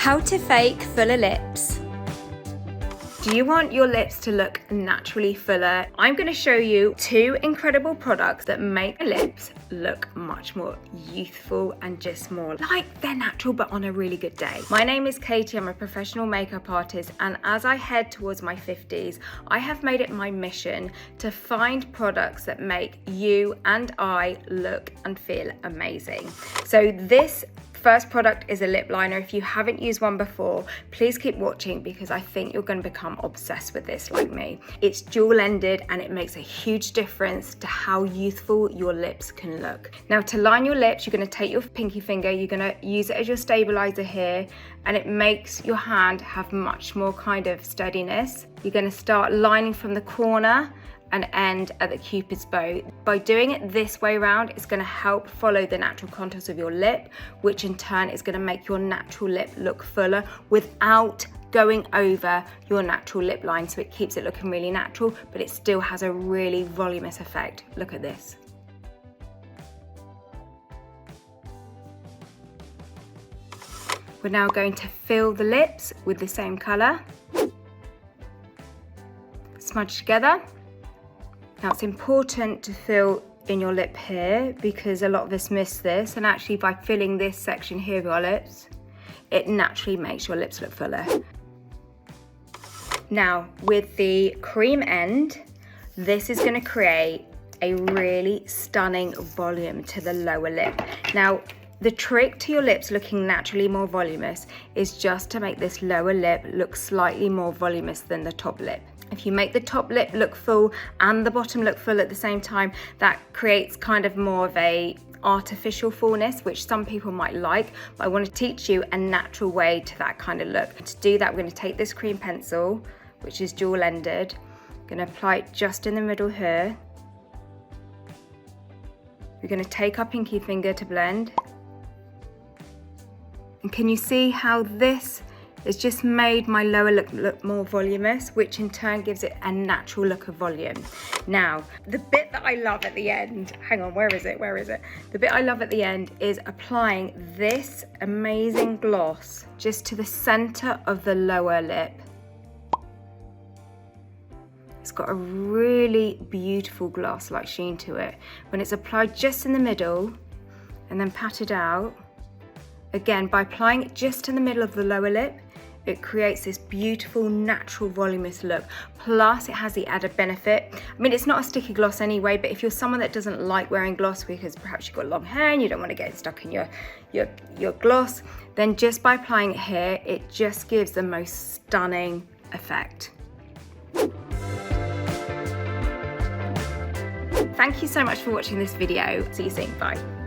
How to fake fuller lips. Do you want your lips to look naturally fuller? I'm going to show you 2 incredible products that make your lips look much more youthful and just more like they're natural but on a really good day. My name is Katie, I'm a professional makeup artist, and as I head towards my 50s, I have made it my mission to find products that make you and I look and feel amazing. So this first product is a lip liner. If you haven't used one before, please keep watching because I think you're going to become obsessed with this like me. It's dual-ended and it makes a huge difference to how youthful your lips can look. Now, to line your lips, you're going to take your pinky finger, you're going to use it as your stabilizer here, and it makes your hand have much more kind of steadiness. You're going to start lining from the corner and end at the cupid's bow. By doing it this way around, it's gonna help follow the natural contours of your lip, which in turn is gonna make your natural lip look fuller without going over your natural lip line. So it keeps it looking really natural, but it still has a really voluminous effect. Look at this. We're now going to fill the lips with the same color. Smudge together. Now it's important to fill in your lip here because a lot of us miss this, and actually by filling this section here of your lips, it naturally makes your lips look fuller. Now with the cream end, this is going to create a really stunning volume to the lower lip. Now the trick to your lips looking naturally more voluminous is just to make this lower lip look slightly more voluminous than the top lip. If you make the top lip look full and the bottom look full at the same time, that creates kind of more of a artificial fullness, which some people might like, but I want to teach you a natural way to that kind of look. To do that, we're going to take this cream pencil, which is dual-ended, going to apply it just in the middle here. We're going to take our pinky finger to blend. And can you see how this has just made my lower lip look more voluminous, which in turn gives it a natural look of volume. Now, the bit that I love at the end, hang on, where is it? The bit I love at the end is applying this amazing gloss just to the center of the lower lip. It's got a really beautiful gloss-like sheen to it. When it's applied just in the middle and then patted out, again, by applying it just in the middle of the lower lip, it creates this beautiful, natural, voluminous look. Plus, it has the added benefit. I mean, it's not a sticky gloss anyway, but if you're someone that doesn't like wearing gloss because perhaps you've got long hair and you don't want to get it stuck in your gloss, then just by applying it here, it just gives the most stunning effect. Thank you so much for watching this video. See you soon. Bye.